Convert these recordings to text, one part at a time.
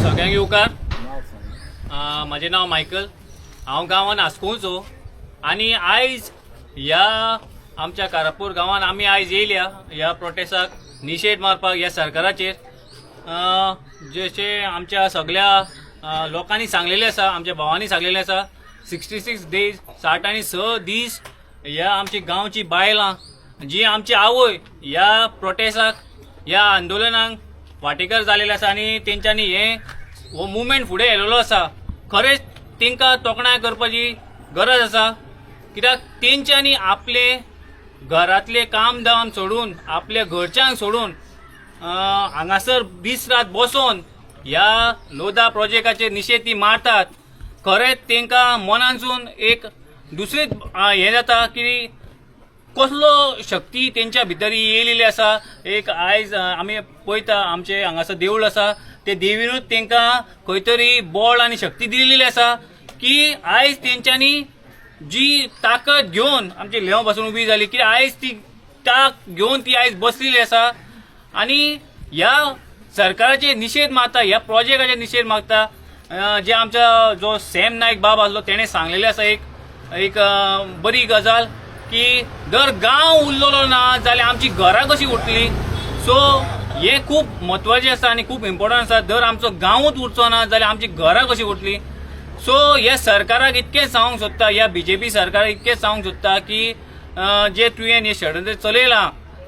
सगळ्यांक येवकार. माझे नाव मायकल. हांव गांवान आस्कोवचो आनी आयज ह्या आमच्या कारापूर गांवान आमी आयज येयल्या ह्या प्रोटेस्टाक निशेध मारपाक ह्या सरकाराचेर. जशें आमच्या सगळ्या लोकांनी सांगलेलें आसा, आमच्या भावांनी सांगलेलें आसा, 66 डेज 60 आनी 6 दीस ह्या आमची गांवची बायलां जी आमची आवय ह्या प्रोटेस्टाक ह्या आंदोलनाक वांटेकार जालेले आसा आनी तेंच्यांनी हो मुवमेंट फुडें व्हेलेलो आसा. खरेंच तेंकां तोखणाय करपाची गरज आसा, कित्याक तेंच्यांनी आपले घरातले काम दाम सोडून, आपल्या घरच्यांक सोडून हांगासर दीस रात बसोन ह्या लोधा प्रोजेक्टाचेर निशेध ती मारतात. खरेंच तेंकां मनानसून एक दुसरेंच हें जाता की कसलो शक्ती तेंच्या भितर येयलेली आसा. एक आयज आमी पळयता आमचे हांगासर देवूळ आसा, ते देवीनूच तेंकां खंय तरी बळ आनी शक्ती दिलेली आसा की आयज तेंच्यांनी जी ताकद घेवन आमची लेव पासून उबी जाली की आयज ती ताक घेवन ती आयज बसलेली आसा आनी ह्या सरकाराचे निशेध मारता, ह्या प्रोजेक्टाचे निशेध मागता. जे आमचा जो सॅम नायक बाब आसलो तेणें सांगलेलें आसा एक बरी गजाल की जर गांव उरलेलो ना जाल्यार आमची घरां कशी उरतली. सो हे खूब म्हत्वाचें आसा आनी खूब इम्पॉर्टंट आसा. जर आमचो गांवूच उरचो ना जाल्यार आमची घरां कशी उरतली. सो ह्या सरकाराक इतकें सांगूंक सोदता, ह्या बीजेपी सरकाराक इतकें सांगूंक सोदता की जे तुवें हे षडयंत्र चलयलां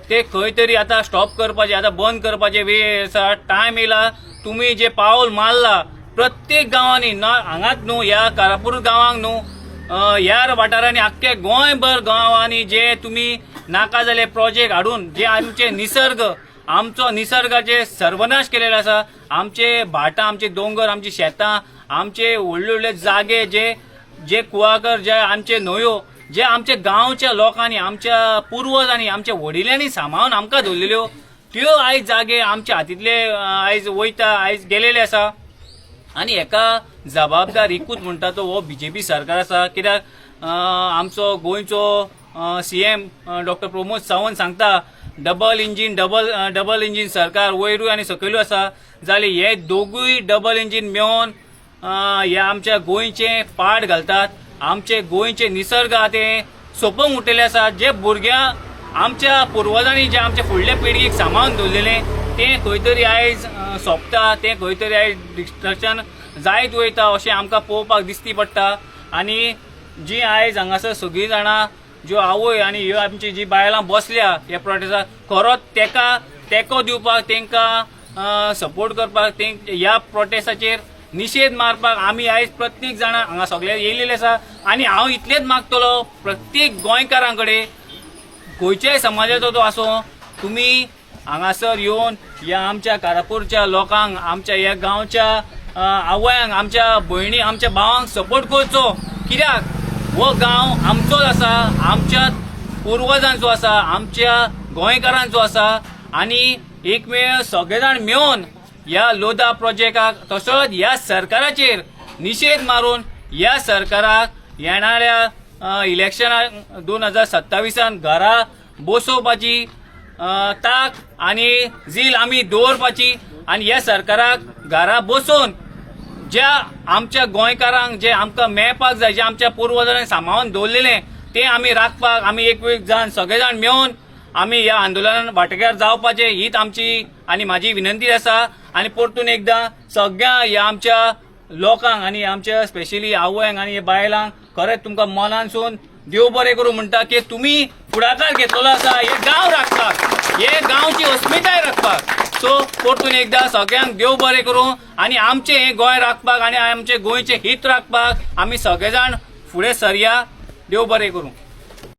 ते खंय तरी आतां स्टॉप करपाचें, आतां बंद करपाचें वेळ आसा, टायम येयला. तुमी जे पावल मारला प्रत्येक गांवांनी, हांगाच न्हू ह्या कारापूर गांवांक न्हू, ह्या वाठारांनी आख्खे गोंयभर गांवांनी जे तुमी नाका जाले प्रोजेक्ट हाडून जे आमचे निसर्ग, आमचो निसर्गाचे सर्वनाश केलेले आसा. आमचे भाटां, आमचे दोंगर, आमची शेतां, आमचे व्हडले व्हडले जागे, जे कुवागर, जे आमचे न्हंयो, जे आमच्या गांवच्या लोकांनी, आमच्या पुर्वजांनी, आमच्या वडिलांनी सांबाळून आमकां दवरलेल्यो, त्यो आयज जागे आमच्या हातींतले आयज वयता, आयज गेलेले आसा. आनी हेका जबाबदार एकूच म्हणटा तो हो बीजेपी सरकार आसा. कित्याक आमचो गोंयचो सीएम डॉक्टर प्रमोद सावंत सांगता डबल इंजीन सरकार वयरूय आनी सकयलूय आसा. जाल्यार हे दोगूय डबल इंजीन मेळोन ह्या आमच्या गोंयचे पाड घालतात. आमचे गोंयचे निसर्ग आहा ते सोंपूंक उठलेले आसा. जे भुरग्यां आमच्या पुर्वजांनी जे आमच्या फुडल्या पिळगेक सांबाळून दवरलेले ते खंय तरी आयज सोंपता, ते खंय तरी आयज डिस्ट्रक्शन जायत वयता अशें आमकां पळोवपाक दिसती पडटा. आनी जी आयज हांगासर सगळीं जाणां ज्यो आवय आनी ह्यो आमची जी बायलां बसल्या ह्या प्रोटेस्टाक, खरोच तेका तेंको दिवपाक, तेंकां सपोर्ट करपाक, ह्या प्रोटेस्टाचेर निशेध मारपाक आमी आयज प्रत्येक जाणां हांगा सगळे येयलेले आसा. आनी हांव इतलेंच मागतलो प्रत्येक गोंयकारां कडेन, खंयच्याय समाजाचो तो आसूं, तुमी हांगासर येवन ह्या आमच्या कारापूरच्या लोकांक, आमच्या ह्या गांवच्या आवयांक, आमच्या भयणी, आमच्या भावांक सपोर्ट करचो. कित्याक हो गांव आमचोच आसा, आमच्या पुर्वजांचो आसा, आमच्या गोंयकारांचो आसा. आनी एक वेळ सगळे जाण मेळोन ह्या लोधा प्रोजेक्टाक तसोच ह्या सरकाराचेर निशेध मारून ह्या सरकाराक येणाऱ्या इलेक्शनाक 2027 घरा बसोवपाची ताक आनी झील आमी दवरपाची. आनी ह्या सरकाराक घरा बसोवन ज्या आमच्या गोंयकारांक जे आमकां मेळपाक जाय, जे आमच्या पुर्वजांनी सांबाळून दवरलेलें तें आमी राखपाक, आमी एक जाण सगळे जाण मेळोन आमी ह्या आंदोलनात वांटेकार जावपाचे हीच आमची आनी म्हाजी विनंती आसा. आनी परतून एकदां सगळ्या ह्या आमच्या लोकांक आनी आमच्या स्पेशली आवयांक आनी बायलांक खरेंच तुमकां मनानसून देव बरें करूं म्हणटा की तुमी फुडाकार घेतलेलो आसा हे गांव राखपाक, हे गांवची अस्मिताय राखपाक. सो परतून एकदां सगळ्यांक देव बरें करूं आनी आमचें हें गोंय राखपाक आनी आमचे गोंयचें हीत राखपाक आमी सगळे जाण फुडें सरया. देव बरें करूं.